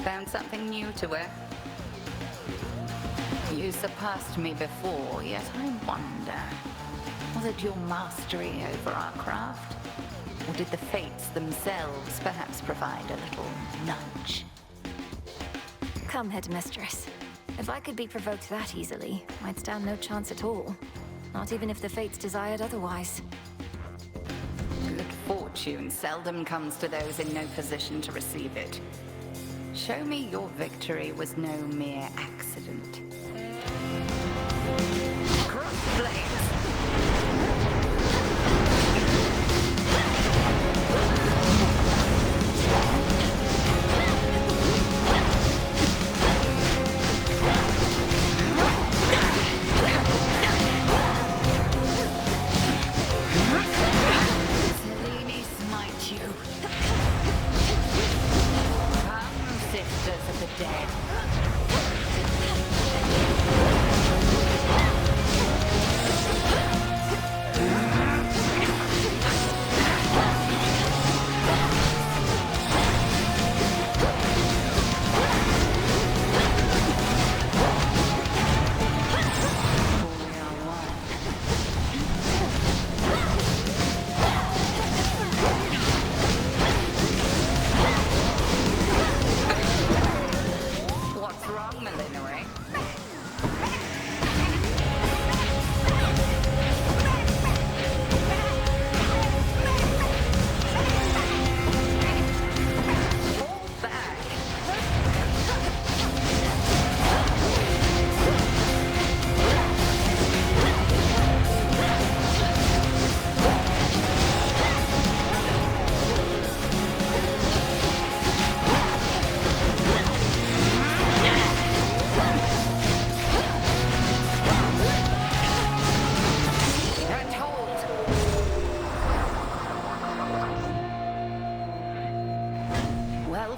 Found something new to her? You surpassed me before, yet I wonder, was it your mastery over our craft? Or did the fates themselves perhaps provide a little nudge? Come, Headmistress. If I could be provoked that easily, I'd stand no chance at all. Not even if the fates desired otherwise. Good fortune seldom comes to those in no position to receive it. Show me your victory was no mere accident. Crossblades!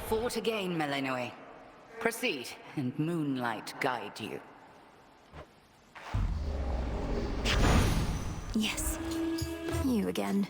Fought again, Melinoe. Proceed, and moonlight guide you. Yes. You again.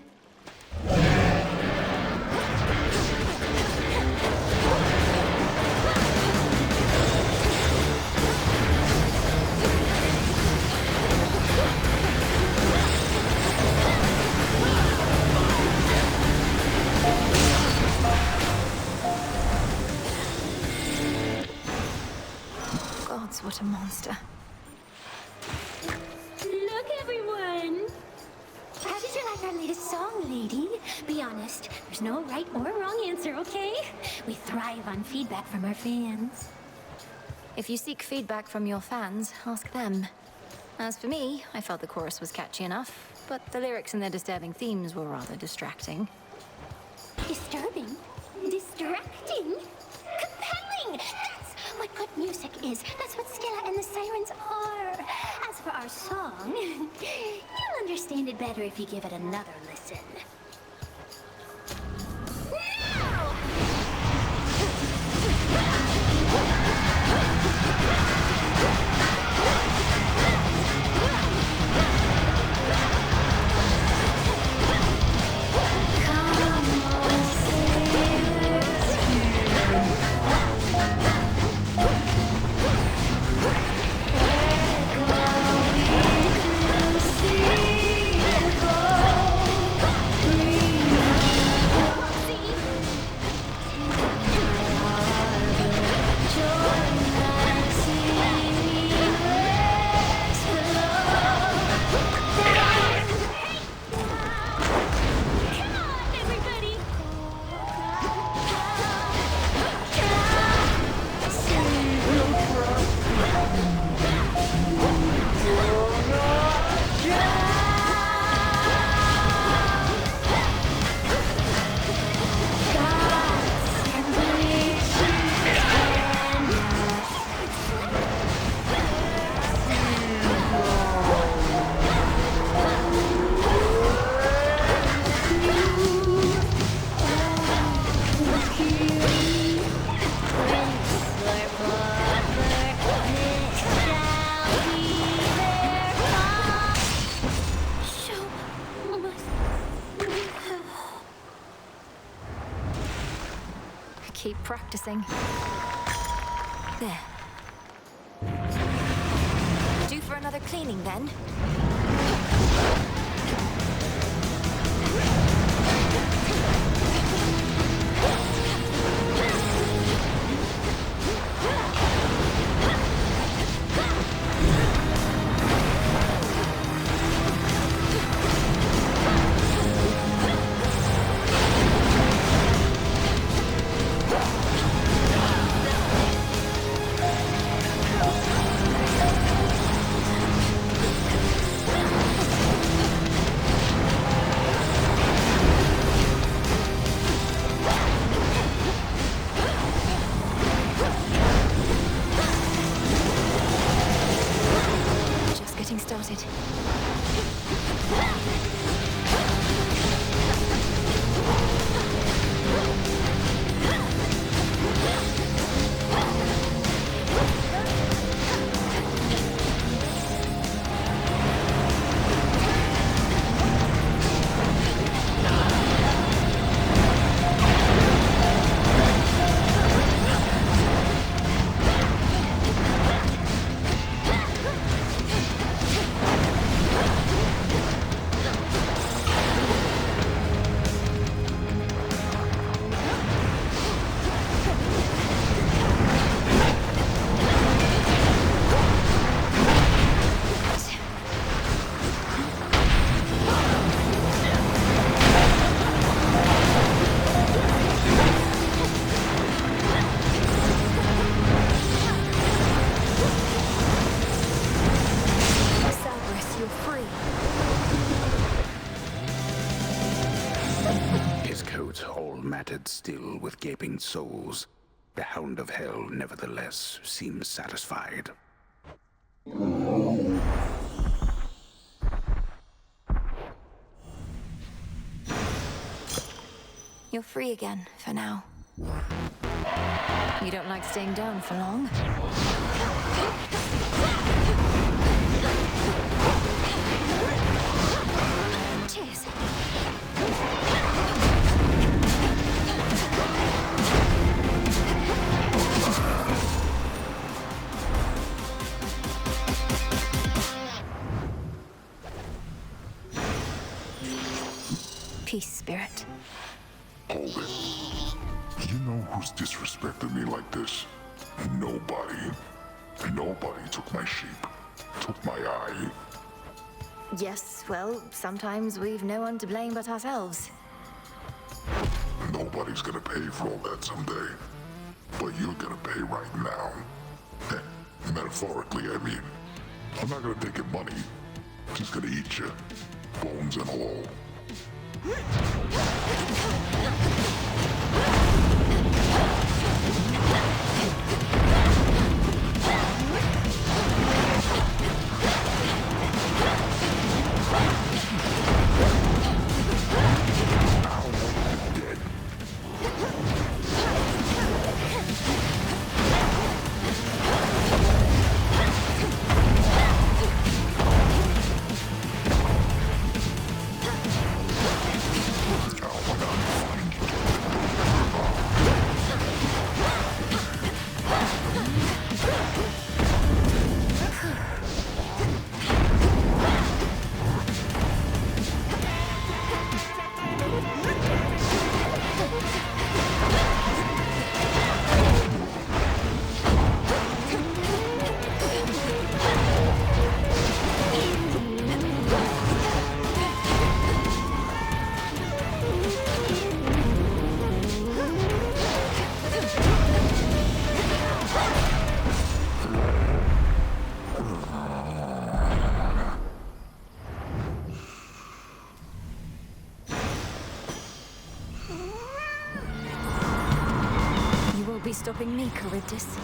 What a monster. Look, everyone! How did you like our latest song, lady? Be honest, there's no right or wrong answer, okay? We thrive on feedback from our fans. If you seek feedback from your fans, ask them. As for me, I felt the chorus was catchy enough, but the lyrics and their disturbing themes were rather distracting. Disturbing? Distracting? Compelling! That's what good music is. That's what Scylla and the Sirens are. As for our song, you'll understand it better if you give it another listen. Now! Keep practicing. There. Due for another cleaning, then? Still with gaping souls, the Hound of Hell nevertheless seems satisfied. You're free again, for now. You don't like staying down for long? Cheers. Peace, Spirit. Hold it. You know who's disrespected me like this? Nobody. Nobody took my sheep. Took my eye. Yes, well, sometimes we've no one to blame but ourselves. Nobody's gonna pay for all that someday. But you're gonna pay right now. Metaphorically, I mean. I'm not gonna take your money. Just gonna eat you. Bones and all. Stopping me, Charybdis.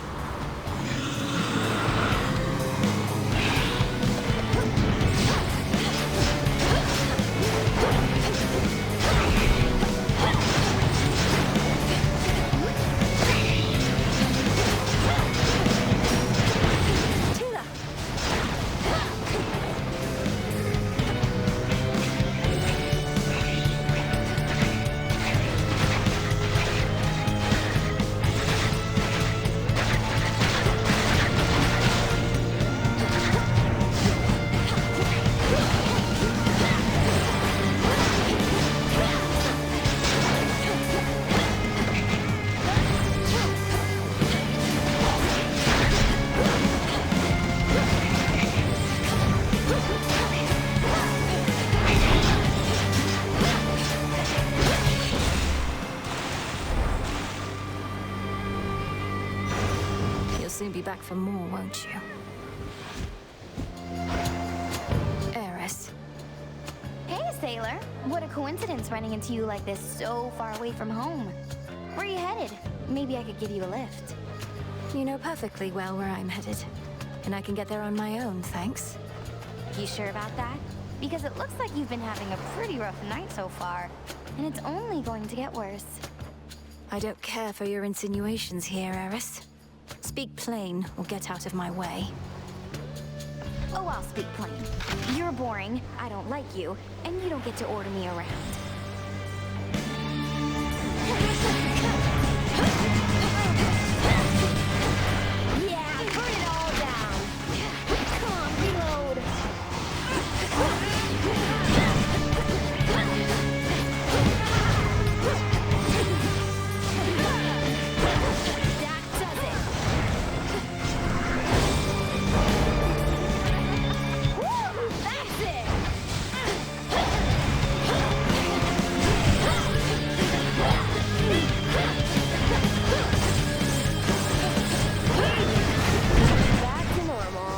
soon be back for more, won't you? Eris. Hey, sailor. What a coincidence running into you like this so far away from home. Where are you headed? Maybe I could give you a lift. You know perfectly well where I'm headed. And I can get there on my own, thanks. You sure about that? Because it looks like you've been having a pretty rough night so far. And it's only going to get worse. I don't care for your insinuations here, Eris. Speak plain, or get out of my way. Oh, I'll speak plain. You're boring, I don't like you, and you don't get to order me around. Yeah, burn it all down! Come on, reload! That does it! Woo! That's it! Back to normal.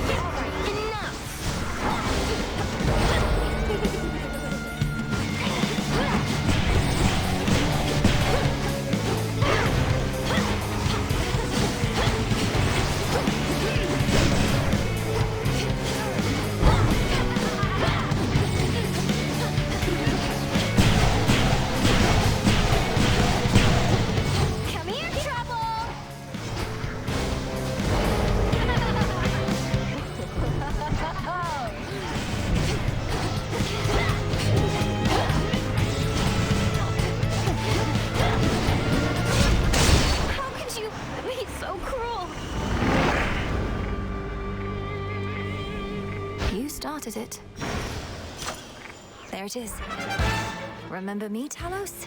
All right, enough! Come here, trouble! How could you be so cruel? You started it. There it is. Remember me, Talos?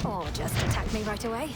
Or just attack me right away?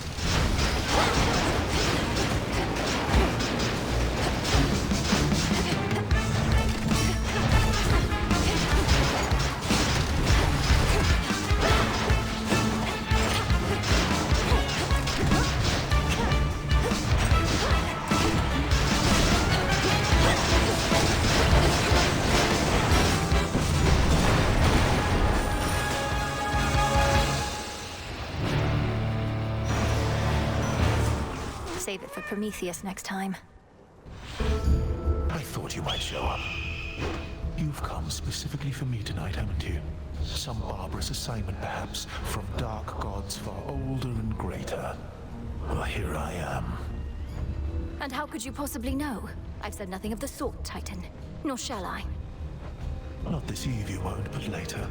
Save it for Prometheus next time. I thought you might show up. You've come specifically for me tonight, haven't you? Some barbarous assignment, perhaps, from dark gods far older and greater. Well, here I am. And how could you possibly know? I've said nothing of the sort, Titan. Nor shall I. Not this eve you won't, but later.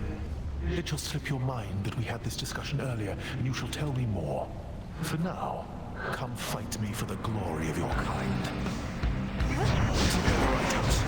It shall slip your mind that we had this discussion earlier, and you shall tell me more. For now, come fight me for the glory of your kind. To the right house.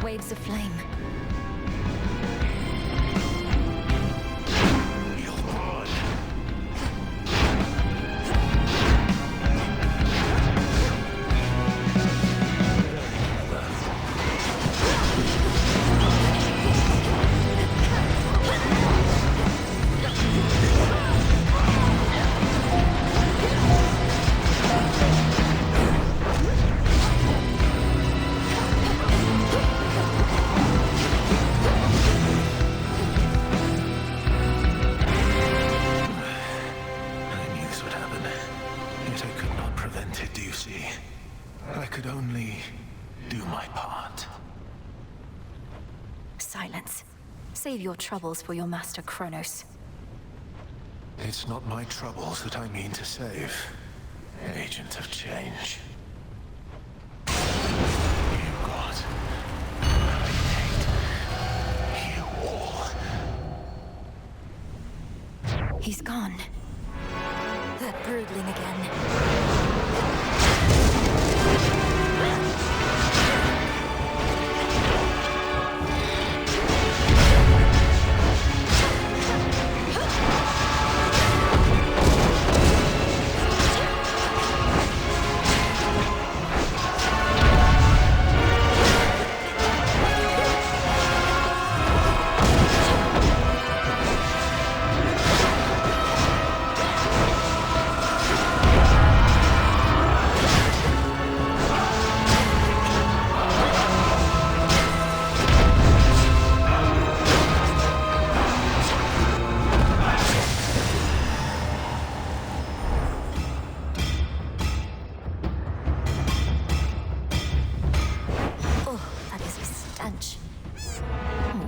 Waves of flame. You'll burn. Silence. Save your troubles for your master Chronos. It's not my troubles that I mean to save. Agent of change. You God. I hate you all. He's gone. That broodling again.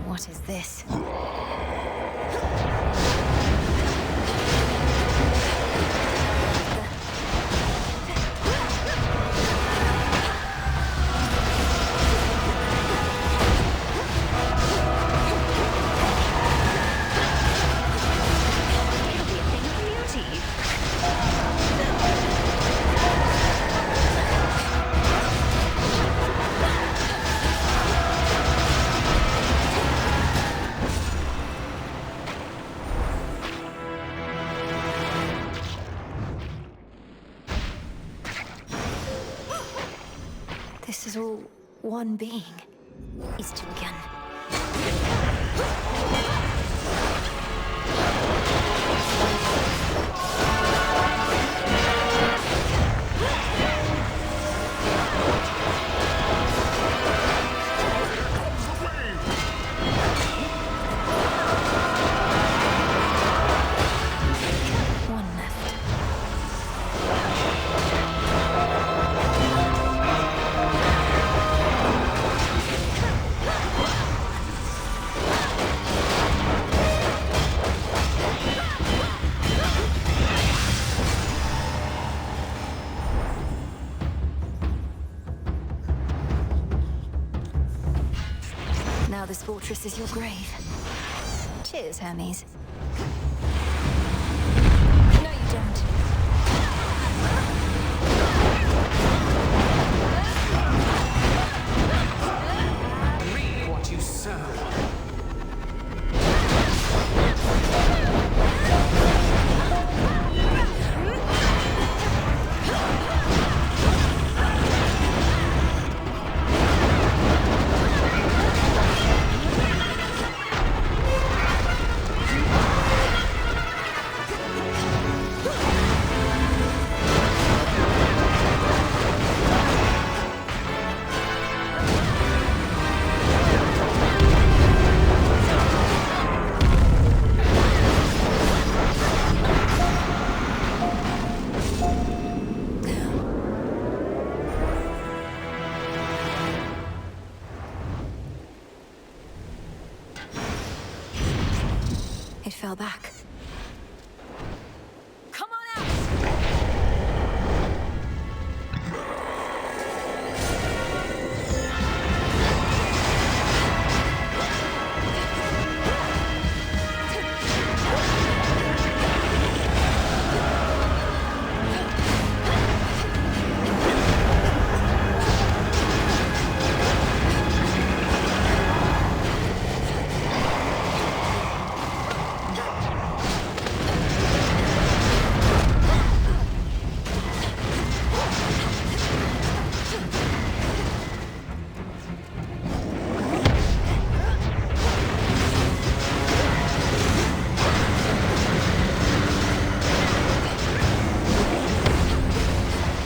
What is this? This is all one being. These two again. One left. Now this fortress is your grave. Cheers, Hermes. No, you don't. Reap what you sow. It fell back. Come on out!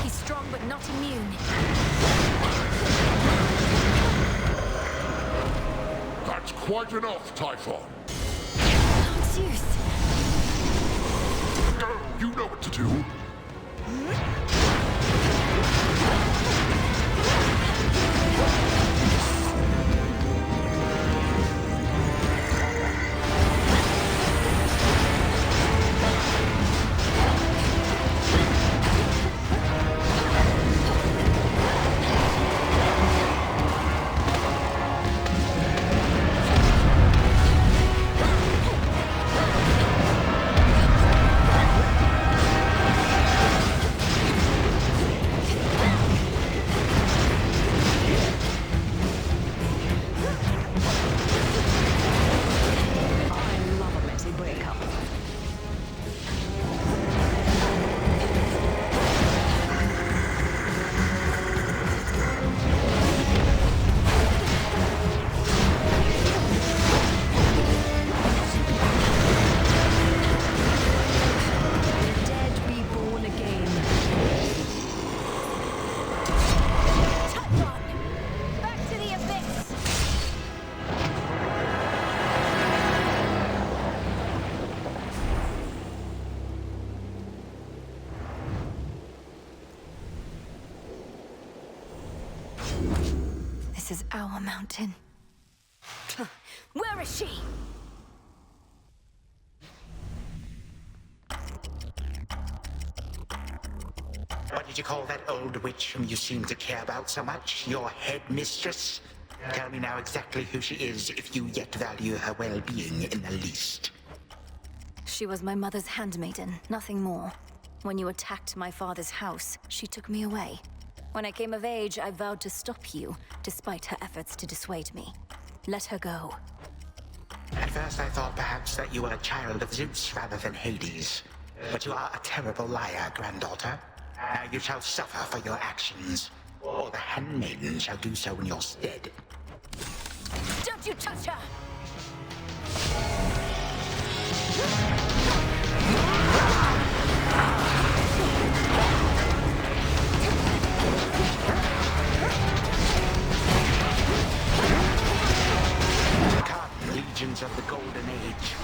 He's strong but not immune. That's quite enough, Typhon. Not Zeus. Go, you know what to do. This is our mountain. Where is she? What did you call that old witch whom you seem to care about so much? Your headmistress? Tell me now exactly who she is, if you yet value her well-being in the least. She was my mother's handmaiden, nothing more. When you attacked my father's house, she took me away. When I came of age, I vowed to stop you, despite her efforts to dissuade me. Let her go. At first I thought perhaps that you were a child of Zeus rather than Hades. But you are a terrible liar, granddaughter. Now you shall suffer for your actions, or the handmaiden shall do so in your stead. Don't you touch her! Come, legions of the Golden Age.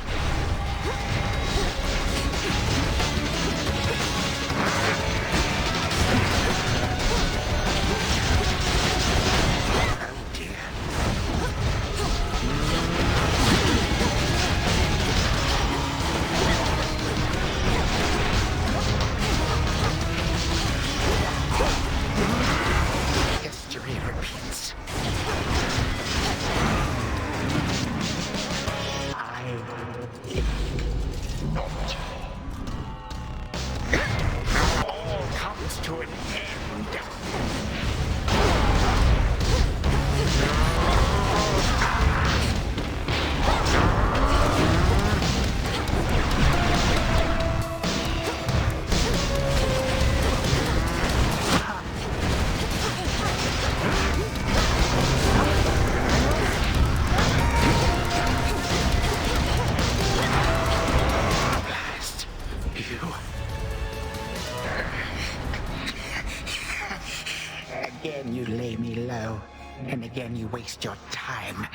You waste your time.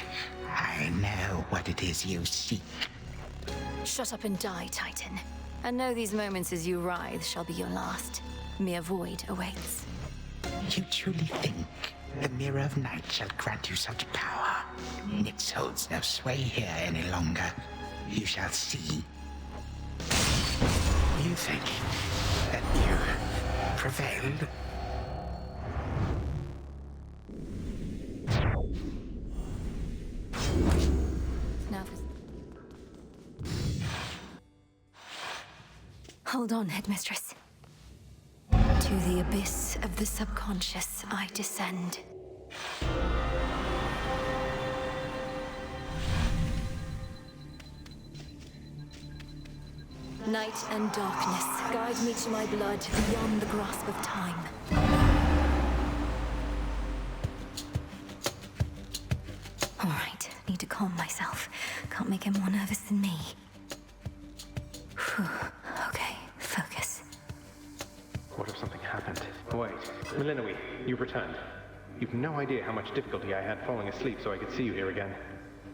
I know what it is you seek. Shut up and die, Titan. And know these moments as you writhe shall be your last. Mere void awaits. You truly think the Mirror of Night shall grant you such power? It holds no sway here any longer. You shall see. You think that you prevailed? Hold on, Headmistress. To the abyss of the subconscious I descend. Night and darkness, guide me to my blood beyond the grasp of time. All right, need to calm myself. Can't make him more nervous than me. Whew. Okay, focus. What if something happened? Wait, Melinoe, you've returned. You've no idea how much difficulty I had falling asleep so I could see you here again.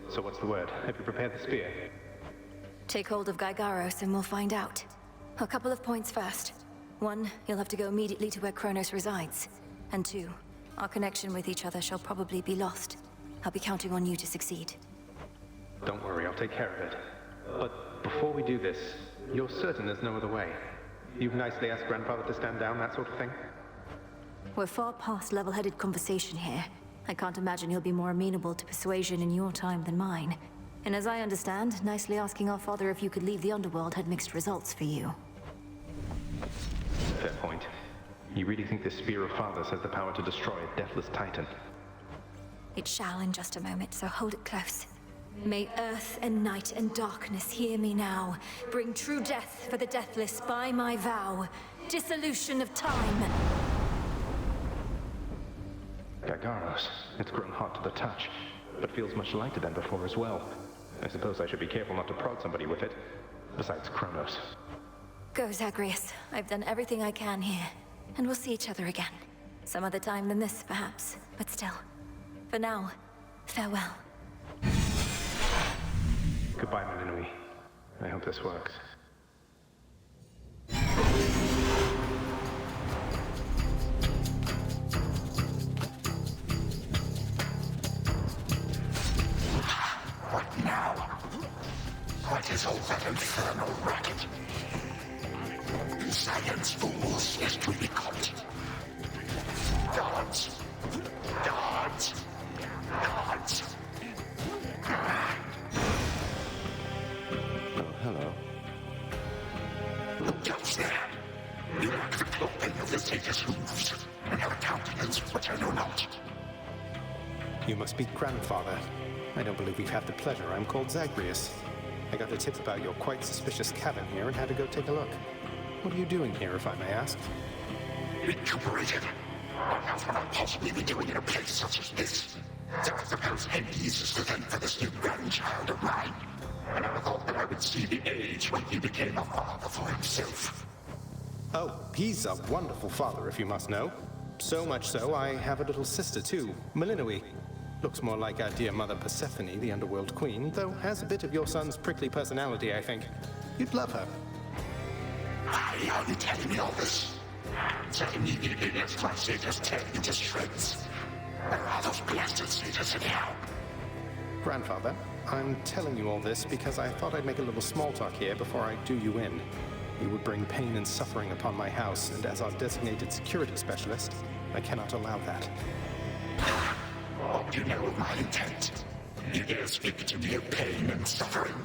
So what's the word? Have you prepared the spear? Take hold of Gygaros and we'll find out. A couple of points first. 1, you'll have to go immediately to where Chronos resides. And 2, our connection with each other shall probably be lost. I'll be counting on you to succeed. Don't worry, I'll take care of it. But before we do this, you're certain there's no other way? You've nicely asked Grandfather to stand down, that sort of thing? We're far past level-headed conversation here. I can't imagine he'll be more amenable to persuasion in your time than mine. And as I understand, nicely asking our father if you could leave the Underworld had mixed results for you. Fair point. You really think this Spear of Fathers has the power to destroy a deathless Titan? It shall in just a moment, so hold it close. May earth and night and darkness hear me now. Bring true death for the deathless by my vow. Dissolution of time. Gygaros, it's grown hot to the touch, but feels much lighter than before as well. I suppose I should be careful not to prod somebody with it. Besides Chronos. Go, Zagreus. I've done everything I can here. And we'll see each other again. Some other time than this, perhaps. But still. For now, farewell. Goodbye, Melinoe. I hope this works. is all that infernal racket? Science fools is to be caught. Gods! Gods! Gods! Oh, hello. Who goes there? You lack the clothing of the satyrs' hooves, and have a countenance which I know not. You must be grandfather. I don't believe we've had the pleasure. I'm called Zagreus. I got a tip about your quite suspicious cabin here and had to go take a look. What are you doing here, if I may ask? Recuperated. What else would I possibly be doing in a place such as this? So I suppose Hades is to thank for this new grandchild of mine. I never thought that I would see the age when he became a father for himself. Oh, he's a wonderful father, if you must know. So much so, I have a little sister, too, Melinoi. Looks more like our dear mother Persephone, the Underworld Queen, though has a bit of your son's prickly personality, I think. You'd love her. Why are you telling me all this? So immediately lest my satyrs tear you to shreds. Where are those blasted satyrs anyhow? Grandfather, I'm telling you all this because I thought I'd make a little small talk here before I do you in. You would bring pain and suffering upon my house, and as our designated security specialist, I cannot allow that. What do you know of my intent? You dare speak to me of pain and suffering?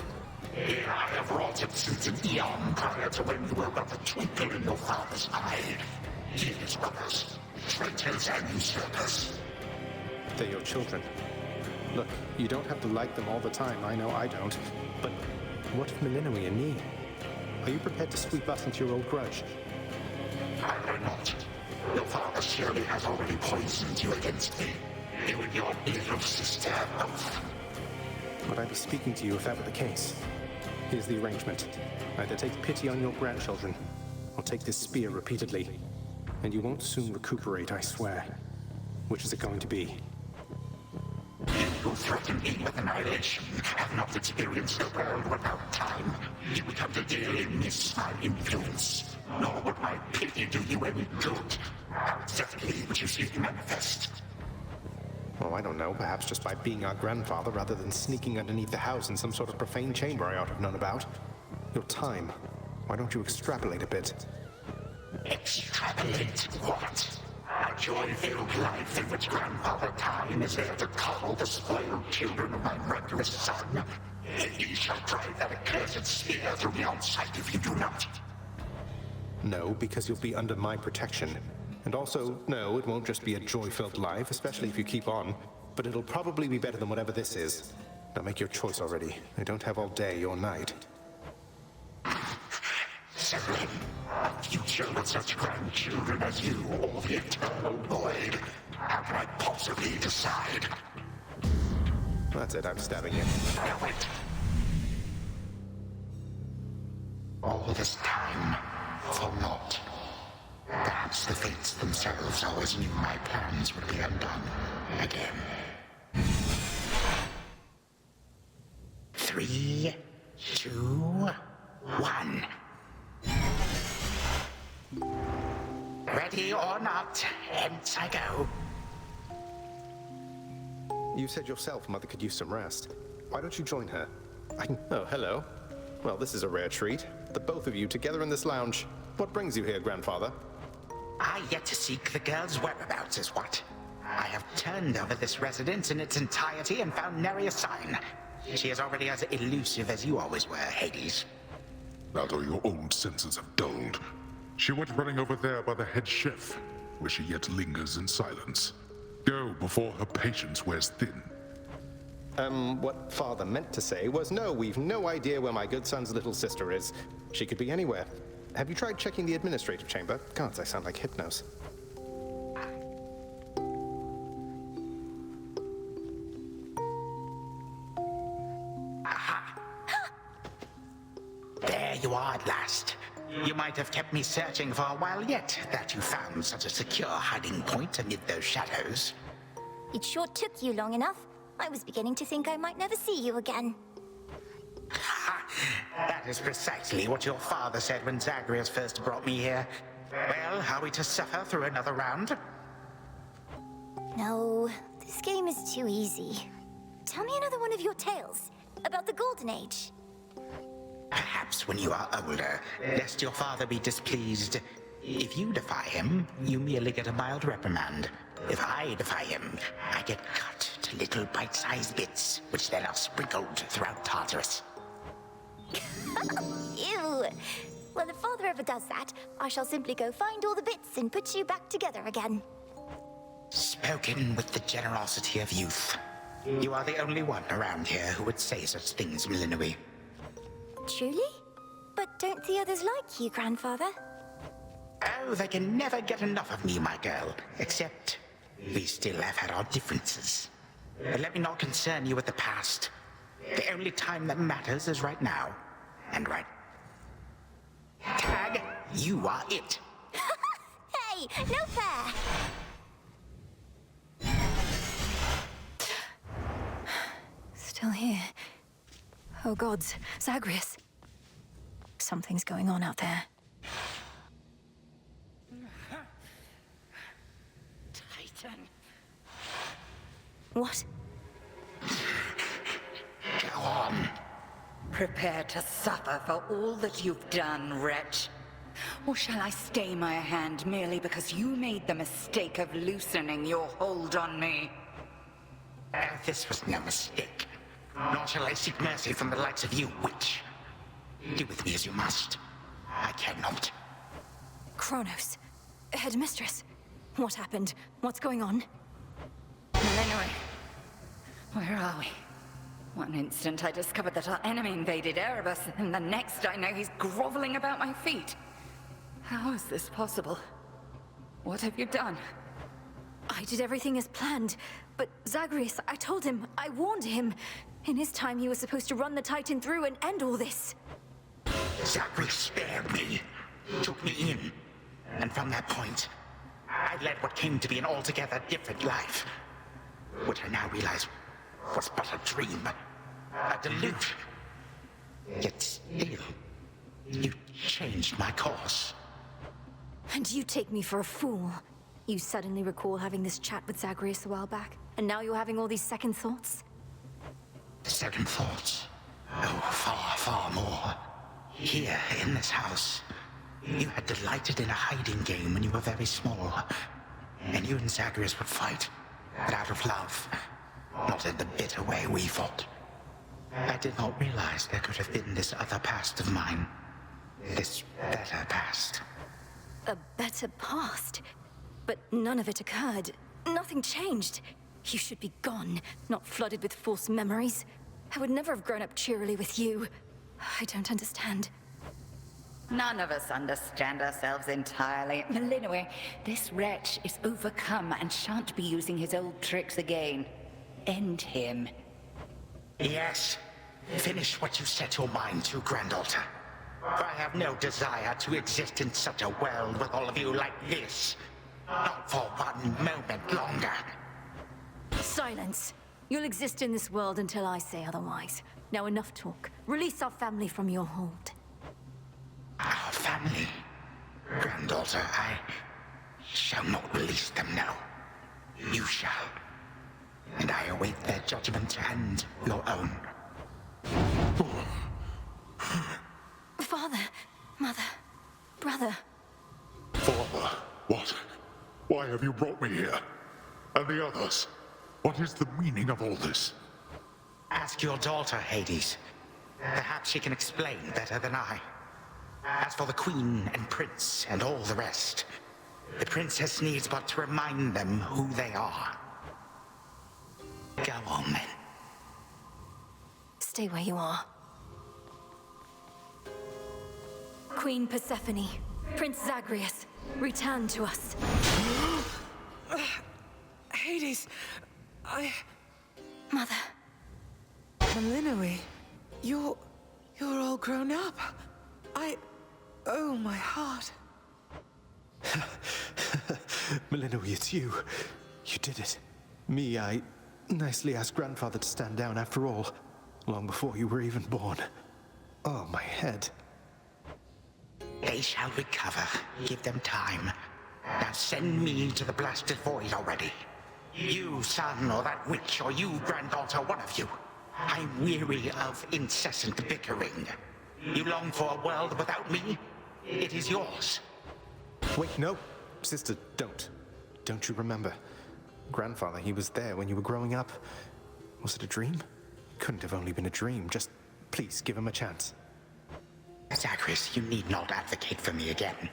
Here I have wrought it since an eon prior to when you were but a twinkle in your father's eye. He and his brothers, traitors and usurpers. They're your children. Look, you don't have to like them all the time, I know I don't. But what of Melinoi and me? Are you prepared to sweep us into your old grudge? I will not. Your father surely has already poisoned you against me. You and your little sister both. Would I be speaking to you if that were the case? Here's the arrangement. Either take pity on your grandchildren, or take this spear repeatedly. And you won't soon recuperate, I swear. Which is it going to be? You who threaten me with annihilation have not experienced the world without time. You would come to dearly miss my influence. Nor would my pity do you any good. How exactly would you see it manifest? Well, I don't know. Perhaps just by being our grandfather rather than sneaking underneath the house in some sort of profane chamber I ought to have known about. Your time. Why don't you extrapolate a bit? Extrapolate what? A joy-filled life in which Grandfather Time is there to coddle the spoiled children of my murderous son. He shall drive that accursed spear through beyond sight if you do not. No, because you'll be under my protection. And also, no, it won't just be a joy-filled life, especially if you keep on. But it'll probably be better than whatever this is. Now make your choice already. I don't have all day or night. Severin, a future with such grandchildren as you, or the eternal void. How can I possibly decide? That's it, I'm stabbing you. Now wait. All this time, for naught. Perhaps the fates themselves always knew my plans would be undone again. 3, 2, 1. Ready or not, hence I go. You said yourself Mother could use some rest. Why don't you join her? Oh, hello. Well, this is a rare treat. The both of you together in this lounge. What brings you here, Grandfather? I yet to seek the girl's whereabouts is what. I have turned over this residence in its entirety and found nary a sign. She is already as elusive as you always were, Hades. That or your old senses have dulled. She went running over there by the head chef, where she yet lingers in silence. Go before her patience wears thin. What Father meant to say was no, we've no idea where my good son's little sister is. She could be anywhere. Have you tried checking the administrative chamber? Gods, I sound like Hypnos. Aha! There you are at last. You might have kept me searching for a while yet, that you found such a secure hiding point amid those shadows. It sure took you long enough. I was beginning to think I might never see you again. Ha! That is precisely what your father said when Zagreus first brought me here. Well, are we to suffer through another round? No, this game is too easy. Tell me another one of your tales about the Golden Age. perhaps when you are older, lest your father be displeased. If you defy him, you merely get a mild reprimand. If I defy him, I get cut to little bite-sized bits, which then are sprinkled throughout Tartarus. Ew! Well, if father ever does that, I shall simply go find all the bits and put you back together again. Spoken with the generosity of youth. You are the only one around here who would say such things, Melinoi. Truly? But don't the others like you, grandfather? Oh, they can never get enough of me, my girl. Except, we still have had our differences. But let me not concern you with the past. The only time that matters is right now. And right... Tag, you are it. Hey, no fair! Still here. Oh gods, Zagreus. Something's going on out there. Titan. What? Go on. Prepare to suffer for all that you've done, wretch. Or shall I stay my hand merely because you made the mistake of loosening your hold on me? This was no mistake. Nor shall I seek mercy from the likes of you, witch. Do with me as you must. I cannot. Chronos. Headmistress. What happened? What's going on? Melinoi, where are we? One instant I discovered that our enemy invaded Erebus, and the next I know he's groveling about my feet. How is this possible? What have you done? I did everything as planned, but Zagreus, I told him, I warned him. In his time, he was supposed to run the Titan through and end all this. Zagreus spared me, took me in, and from that point, I led what came to be an altogether different life, which I now realize was but a dream, a delusion. Yet still, you changed my course. And you take me for a fool. You suddenly recall having this chat with Zagreus a while back, and now you're having all these second thoughts? Second thoughts? Oh, far, far more. Here, in this house, you had delighted in a hiding game when you were very small. And you and Zagreus would fight, but out of love, not in the bitter way we fought. I did not realize there could have been this other past of mine. This better past. A better past? But none of it occurred. Nothing changed. You should be gone, not flooded with false memories. I would never have grown up cheerily with you. I don't understand. None of us understand ourselves entirely. Melinoi, this wretch is overcome and shan't be using his old tricks again. End him. Yes. Finish what you set your mind to, Grandalter. For I have no desire to exist in such a world with all of you like this. Not for one moment longer. Silence. You'll exist in this world until I say otherwise. Now enough talk. Release our family from your hold. Our family? Granddaughter, I shall not release them now. You shall. And I await their judgment and your own. Father, mother, brother. Father, what? Why have you brought me here? And the others? What is the meaning of all this? Ask your daughter, Hades. Perhaps she can explain better than I. As for the Queen and Prince and all the rest, the Princess needs but to remind them who they are. Go on, then. Stay where you are. Queen Persephone, Prince Zagreus, return to us. Hades, Mother. Melinoi, you're all grown up. Oh, my heart. Melinoi, it's you. You did it. Me, I nicely asked Grandfather to stand down after all, long before you were even born. Oh, my head. They shall recover. Give them time. Now send me to the blasted void already. You, son, or that witch, or you, granddaughter, one of you. I'm weary of incessant bickering. You long for a world without me? It is yours. Wait, no. Sister, don't. Don't you remember? Grandfather, he was there when you were growing up. Was it a dream? Couldn't have only been a dream. Just please give him a chance. Zagreus, you need not advocate for me again.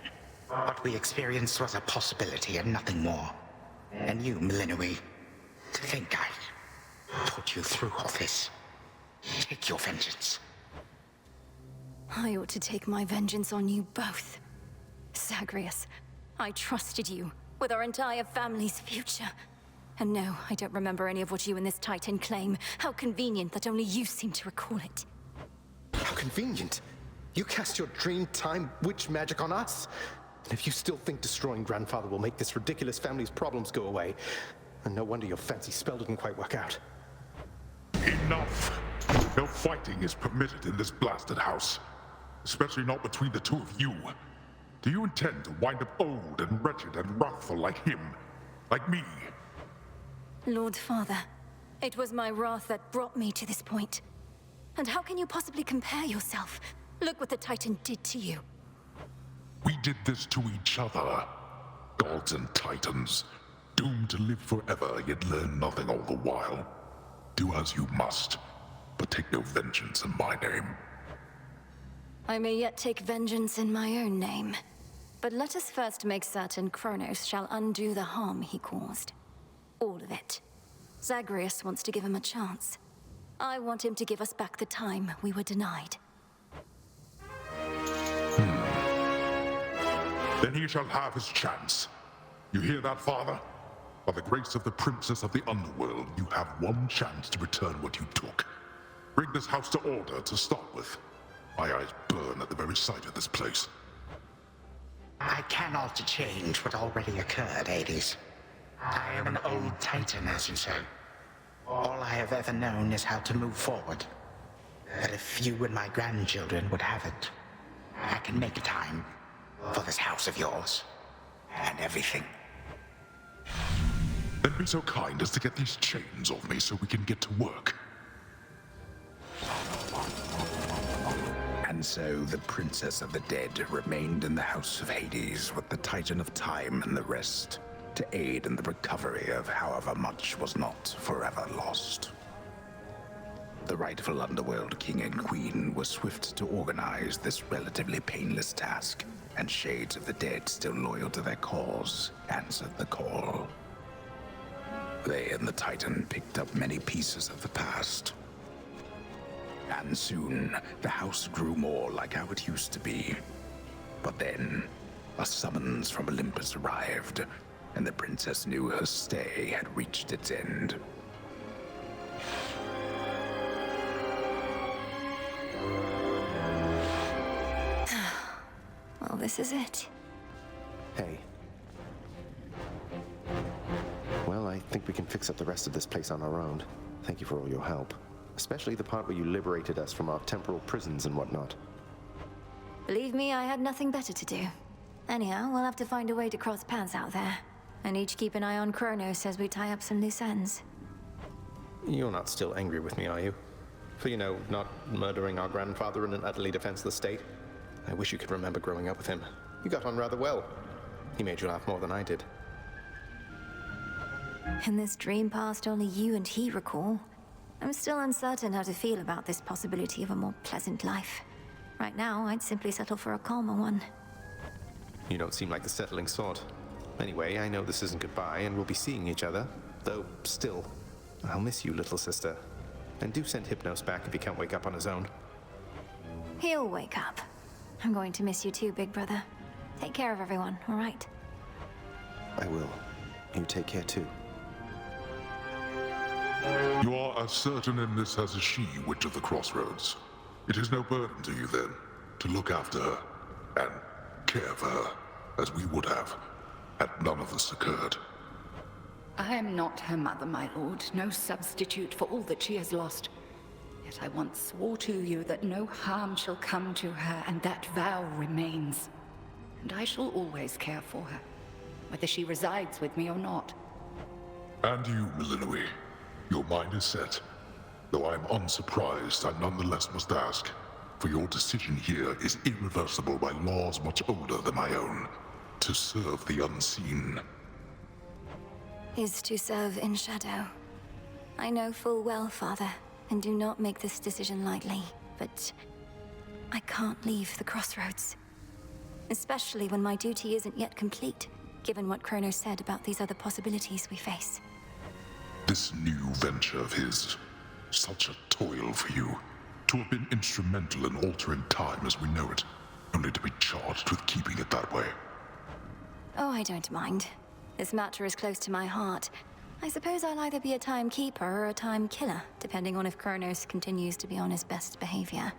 What we experienced was a possibility and nothing more. And you, Melinoi, to think I put you through all this. Take your vengeance. I ought to take my vengeance on you both. Zagreus, I trusted you with our entire family's future. And no, I don't remember any of what you and this Titan claim. How convenient that only you seem to recall it. How convenient. You cast your dream time witch magic on us? And if you still think destroying Grandfather will make this ridiculous family's problems go away, then no wonder your fancy spell didn't quite work out. Enough! No fighting is permitted in this blasted house. Especially not between the two of you. Do you intend to wind up old and wretched and wrathful like him? Like me? Lord Father, it was my wrath that brought me to this point. And how can you possibly compare yourself? Look what the Titan did to you. We did this to each other. Gods and Titans, doomed to live forever, yet learn nothing all the while. Do as you must, but take no vengeance in my name. I may yet take vengeance in my own name. But let us first make certain Chronos shall undo the harm he caused. All of it. Zagreus wants to give him a chance. I want him to give us back the time we were denied. Then he shall have his chance. You hear that, Father? By the grace of the Princess of the Underworld, you have one chance to return what you took. Bring this house to order to start with. My eyes burn at the very sight of this place. I cannot change what already occurred, Hades. I am an old Titan, as you say. All I have ever known is how to move forward. But if you and my grandchildren would have it, I can make time for this house of yours, and everything. Then be so kind as to get these chains off me so we can get to work. And so the Princess of the Dead remained in the House of Hades with the Titan of Time and the rest, to aid in the recovery of however much was not forever lost. The rightful Underworld King and Queen were swift to organize this relatively painless task, and shades of the dead still loyal to their cause answered the call. They and the Titan picked up many pieces of the past. And soon, the house grew more like how it used to be. But then, a summons from Olympus arrived, and the princess knew her stay had reached its end. Well, this is it. Hey. Well, I think we can fix up the rest of this place on our own. Thank you for all your help. Especially the part where you liberated us from our temporal prisons and whatnot. Believe me, I had nothing better to do. Anyhow, we'll have to find a way to cross paths out there. And each keep an eye on Chronos as we tie up some loose ends. You're not still angry with me, are you? For, not murdering our grandfather in an utterly defenseless state? I wish you could remember growing up with him. You got on rather well. He made you laugh more than I did. In this dream past only you and he recall, I'm still uncertain how to feel about this possibility of a more pleasant life. Right now, I'd simply settle for a calmer one. You don't seem like the settling sort. Anyway, I know this isn't goodbye, and we'll be seeing each other. Though, still, I'll miss you, little sister. And do send Hypnos back if he can't wake up on his own. He'll wake up. I'm going to miss you too, big brother. Take care of everyone, all right? I will. You take care too. You are as certain in this as is she, Witch of the Crossroads. It is no burden to you, then, to look after her and care for her, as we would have, had none of this occurred. I am not her mother, my lord, no substitute for all that she has lost. Yet I once swore to you that no harm shall come to her, and that vow remains. And I shall always care for her, whether she resides with me or not. And you, Melinoi, your mind is set. Though I am unsurprised, I nonetheless must ask, for your decision here is irreversible by laws much older than my own. To serve the unseen. Is to serve in shadow. I know full well, Father, and do not make this decision lightly, but I can't leave the crossroads. Especially when my duty isn't yet complete, given what Chronos said about these other possibilities we face. This new venture of his, such a toil for you. To have been instrumental in altering time as we know it, only to be charged with keeping it that way. Oh, I don't mind. This matter is close to my heart. I suppose I'll either be a timekeeper or a time killer, depending on if Chronos continues to be on his best behavior.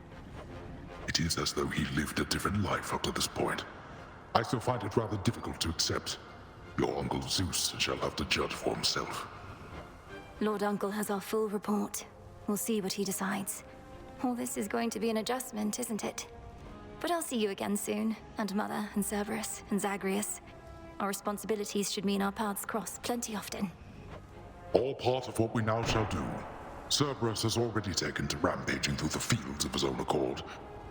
It is as though he lived a different life up to this point. I still find it rather difficult to accept. Your Uncle Zeus shall have to judge for himself. Lord Uncle has our full report. We'll see what he decides. All this is going to be an adjustment, isn't it? But I'll see you again soon, and Mother, and Cerberus, and Zagreus. Our responsibilities should mean our paths cross plenty often. All part of what we now shall do. Cerberus has already taken to rampaging through the fields of his own accord,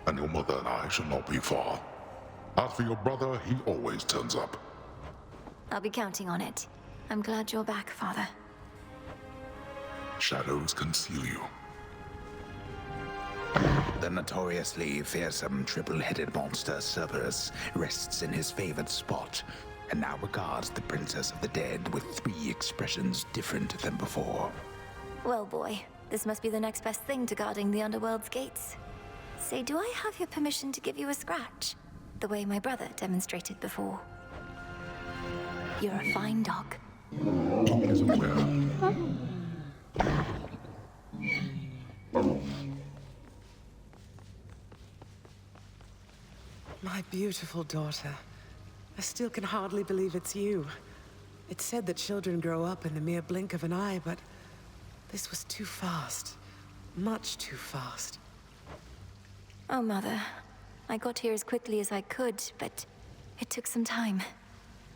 and your mother and I shall not be far. As for your brother, he always turns up. I'll be counting on it. I'm glad you're back, Father. Shadows conceal you. The notoriously fearsome triple-headed monster Cerberus rests in his favored spot, and now regards the Princess of the Dead with 3 expressions different than before. Well, boy, this must be the next best thing to guarding the Underworld's gates. Say, do I have your permission to give you a scratch? The way my brother demonstrated before. You're a fine dog. He is aware. My beautiful daughter. I still can hardly believe it's you. It's said that children grow up in the mere blink of an eye, but this was too fast. Much too fast. Oh, Mother. I got here as quickly as I could, but it took some time.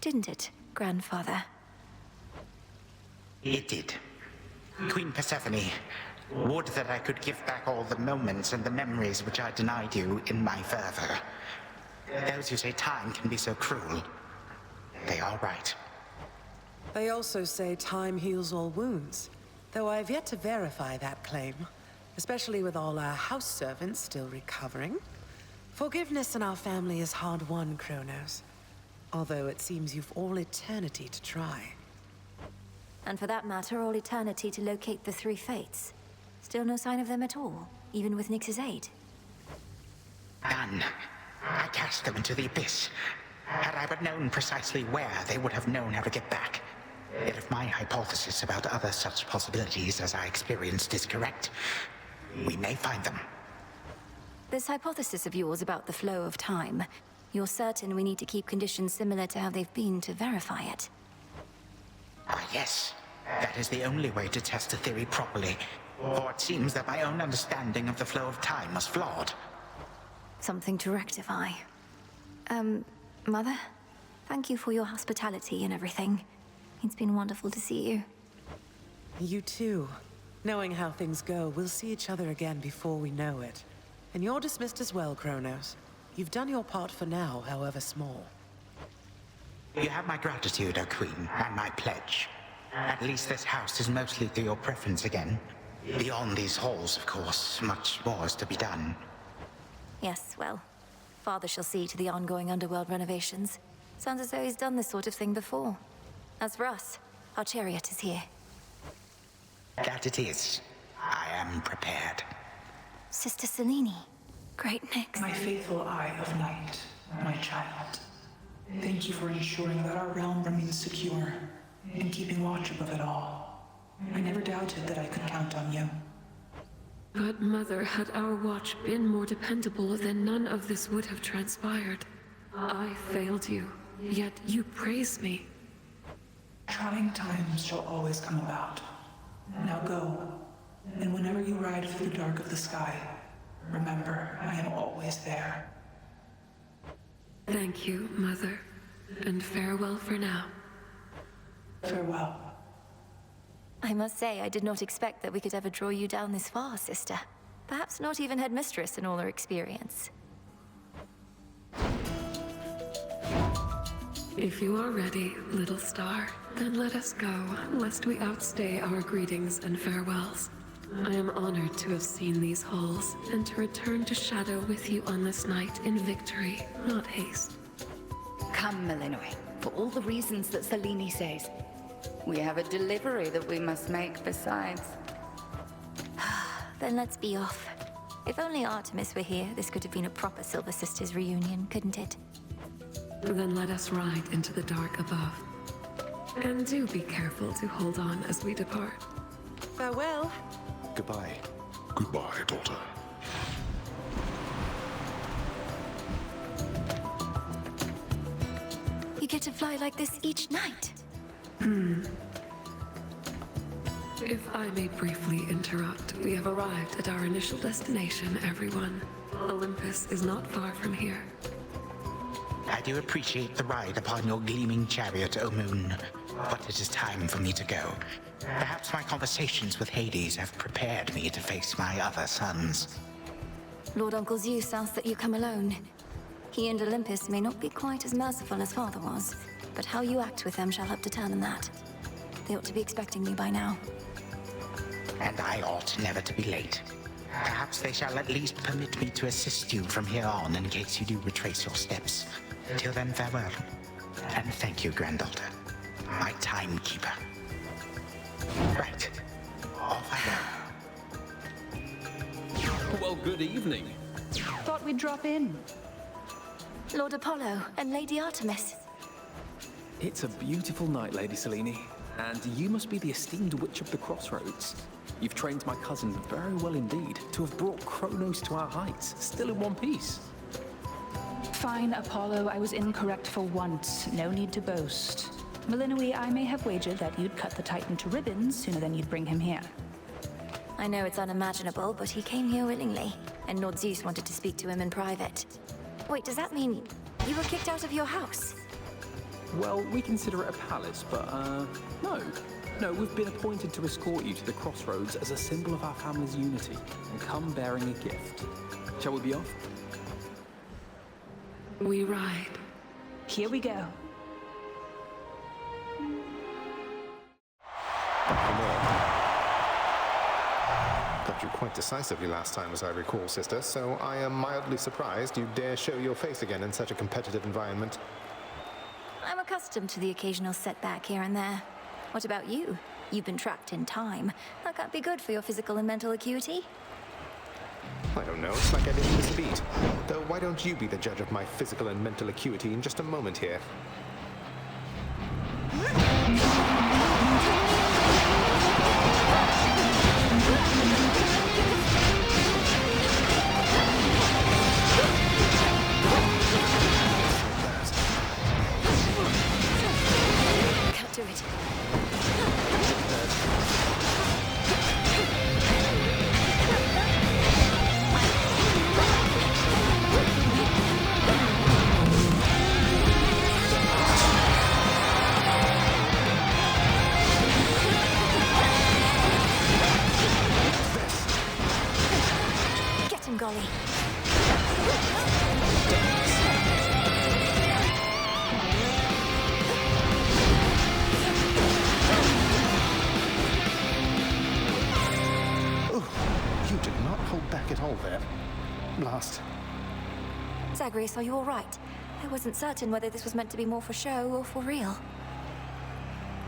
Didn't it, Grandfather? It did. Queen Persephone, would that I could give back all the moments and the memories which I denied you in my fervor. Those who say time can be so cruel, they are right. They also say time heals all wounds, though I've yet to verify that claim, especially with all our house servants still recovering. Forgiveness in our family is hard-won, Chronos, although it seems you've all eternity to try. And for that matter, all eternity to locate the 3 fates. Still no sign of them at all, even with Nyx's aid. None. I cast them into the abyss. Had I but known precisely where, they would have known how to get back. Yet if my hypothesis about other such possibilities as I experienced is correct, we may find them. This hypothesis of yours about the flow of time, you're certain we need to keep conditions similar to how they've been to verify it? Ah, yes. That is the only way to test a theory properly. For it seems that my own understanding of the flow of time was flawed. Something to rectify. Mother? Thank you for your hospitality and everything. It's been wonderful to see you. You too. Knowing how things go, we'll see each other again before we know it. And you're dismissed as well, Chronos. You've done your part for now, however small. You have my gratitude, O Queen, and my pledge. At least this house is mostly to your preference again. Beyond these halls, of course, much more is to be done. Yes, well, Father shall see to the ongoing Underworld renovations. Sounds as though he's done this sort of thing before. As for us, our chariot is here. That it is. I am prepared. Sister Selene. Great Nyx. My faithful Eye of Night, my child. Thank you for ensuring that our realm remains secure, and keeping watch above it all. I never doubted that I could count on you. But Mother, had our watch been more dependable, then none of this would have transpired. I failed you, yet you praise me. Trying times shall always come about. Now go, and whenever you ride through the dark of the sky, remember, I am always there. Thank you, Mother, and farewell for now. Farewell. I must say, I did not expect that we could ever draw you down this far, sister. Perhaps not even Headmistress in all her experience. If you are ready, little star, then let us go, lest we outstay our greetings and farewells. I am honored to have seen these halls, and to return to Shadow with you on this night in victory, not haste. Come, Melinoi, for all the reasons that Selene says. We have a delivery that we must make besides. Then let's be off. If only Artemis were here, this could have been a proper Silver Sisters reunion, couldn't it? Then let us ride into the dark above. And do be careful to hold on as we depart. Farewell. Goodbye. Goodbye, daughter. You get to fly like this each night. If I may briefly interrupt, we have arrived at our initial destination, everyone. Olympus is not far from here. I do appreciate the ride upon your gleaming chariot, O Moon, but it is time for me to go. Perhaps my conversations with Hades have prepared me to face my other sons. Lord Uncle Zeus asks that you come alone. He and Olympus may not be quite as merciful as father was, but how you act with them shall help determine that. They ought to be expecting me by now. And I ought never to be late. Perhaps they shall at least permit me to assist you from here on in case you do retrace your steps. Till then, farewell. And thank you, granddaughter. My timekeeper. Right. Off I go. Well, good evening. Thought we'd drop in. Lord Apollo and Lady Artemis. It's a beautiful night, Lady Selene. And you must be the esteemed witch of the crossroads. You've trained my cousin very well indeed to have brought Chronos to our heights, still in one piece. Fine, Apollo, I was incorrect for once. No need to boast. Melinoi, I may have wagered that you'd cut the Titan to ribbons sooner than you'd bring him here. I know it's unimaginable, but he came here willingly, and Lord Zeus wanted to speak to him in private. Wait, does that mean you were kicked out of your house? Well, we consider it a palace, but, no. No, we've been appointed to escort you to the crossroads as a symbol of our family's unity, and come bearing a gift. Shall we be off? We ride. Here we go. Got you quite decisively last time, as I recall, sister, so I am mildly surprised you dare show your face again in such a competitive environment. I'm accustomed to the occasional setback here and there. What about you? You've been trapped in time. That can't be good for your physical and mental acuity. I don't know, it's like I didn't miss a beat. Though why don't you be the judge of my physical and mental acuity in just a moment here? Can't do it. Get him, Golly. You did not hold back at all there. Blast. Zagreus, are you all right? I wasn't certain whether this was meant to be more for show or for real.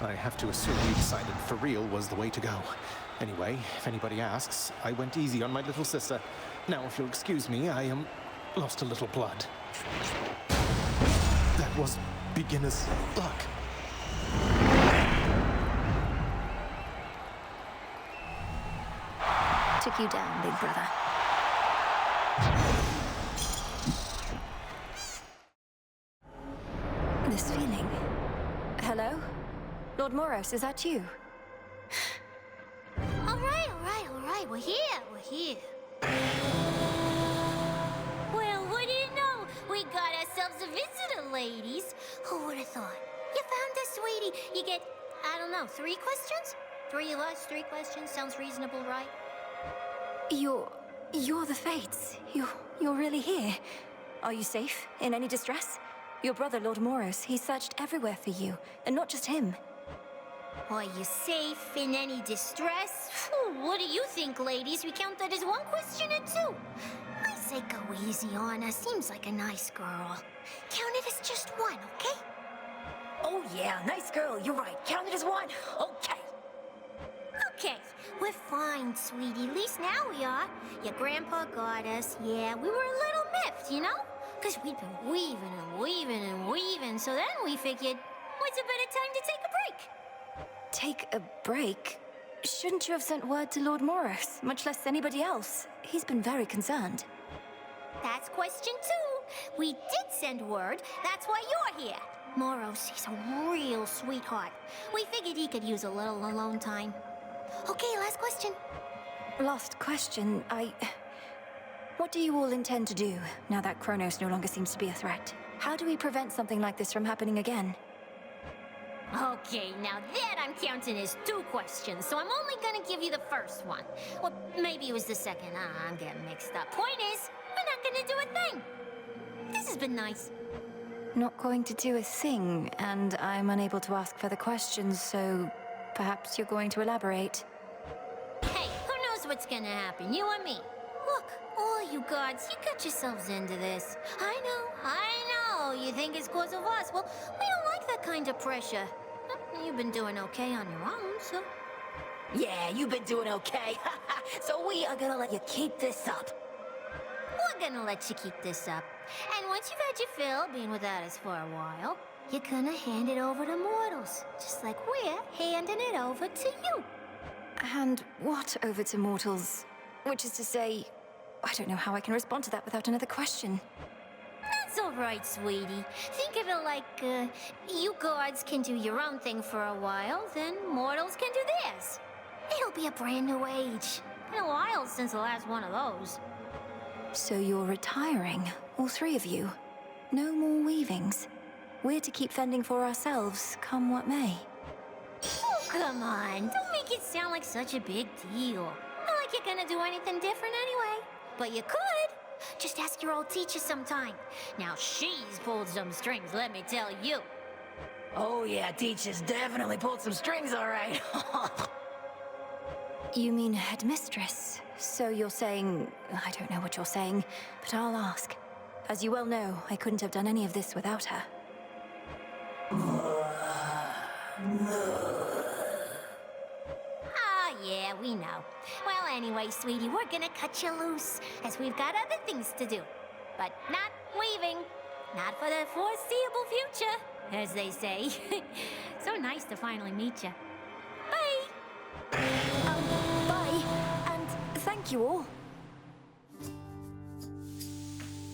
I have to assume you decided for real was the way to go. Anyway, if anybody asks, I went easy on my little sister. Now, if you'll excuse me, I lost a little blood. That was beginner's luck. Took you down, big brother. This feeling. Hello? Lord Moros, is that you? All right. We're here. Well, what do you know? We got ourselves a visitor, ladies. Who would have thought? You found us, sweetie. You get, I don't know, 3 questions? 3 of us, 3 questions. Sounds reasonable, right? You're You're the Fates. You're really here. Are you safe? In any distress? Your brother, Lord Moros, he searched everywhere for you, and not just him. Are you safe in any distress? What do you think, ladies? We count that as one question or two? I say go easy on her. Seems like a nice girl. Count it as just one, okay? Oh yeah, nice girl, you're right. Count it as one. Okay. Okay, we're fine, sweetie. At least now we are. Your grandpa got us. Yeah, we were a little miffed, you know? Because we'd been weaving and weaving and weaving. So then we figured, what's a better time to take a break? Take a break? Shouldn't you have sent word to Lord Moros, much less anybody else? He's been very concerned. That's question 2. We did send word. That's why you're here. Moros, he's a real sweetheart. We figured he could use a little alone time. Okay, last question. Last question, What do you all intend to do, now that Chronos no longer seems to be a threat? How do we prevent something like this from happening again? Okay, now that I'm counting as 2 questions, so I'm only gonna give you the first one. Well, maybe it was the second. I'm getting mixed up. Point is, we're not gonna do a thing. This has been nice. Not going to do a thing, and I'm unable to ask further questions, so perhaps you're going to elaborate. Hey, who knows what's gonna happen, you or me? Look, all you gods, you got yourselves into this. I know, you think it's cause of us. Well, we don't like that kind of pressure. You've been doing okay on your own, so... Yeah, you've been doing okay. So we are gonna let you keep this up. We're gonna let you keep this up. And once you've had your fill, being without us for a while, you're gonna hand it over to mortals. Just like we're handing it over to you. Hand what over to mortals? Which is to say, I don't know how I can respond to that without another question. That's all right, sweetie. Think of it like, you gods can do your own thing for a while, then mortals can do theirs. It'll be a brand new age. Been a while since the last one of those. So you're retiring, all 3 of you. No more weavings. We're to keep fending for ourselves, come what may. Oh, come on. Don't make it sound like such a big deal. Not like you're gonna do anything different anyway. But you could. Just ask your old teacher sometime. Now, she's pulled some strings, let me tell you. Oh yeah, teacher's definitely pulled some strings, all right. You mean Headmistress? So you're saying... I don't know what you're saying, but I'll ask. As you well know, I couldn't have done any of this without her. Yeah, we know. Well, anyway, sweetie, we're gonna cut you loose, as we've got other things to do. But not weaving. Not for the foreseeable future, as they say. So nice to finally meet you. Bye! Bye, and thank you all.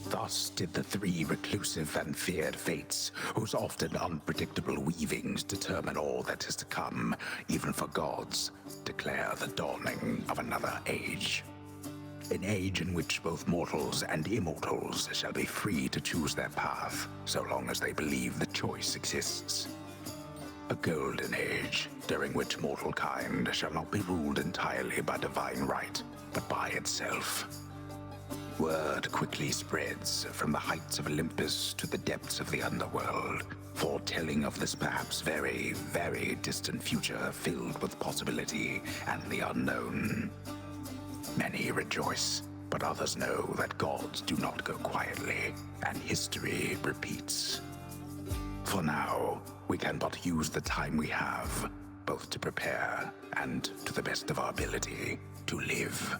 Thus did the 3 reclusive and feared fates, whose often unpredictable weavings determine all that is to come, even for gods, declare the dawning of another age. An age in which both mortals and immortals shall be free to choose their path, so long as they believe the choice exists. A golden age, during which mortal kind shall not be ruled entirely by divine right, but by itself. Word quickly spreads from the heights of Olympus to the depths of the Underworld, foretelling of this perhaps very, very distant future filled with possibility and the unknown. Many rejoice, but others know that gods do not go quietly, and history repeats. For now, we can but use the time we have, both to prepare and, to the best of our ability, to live.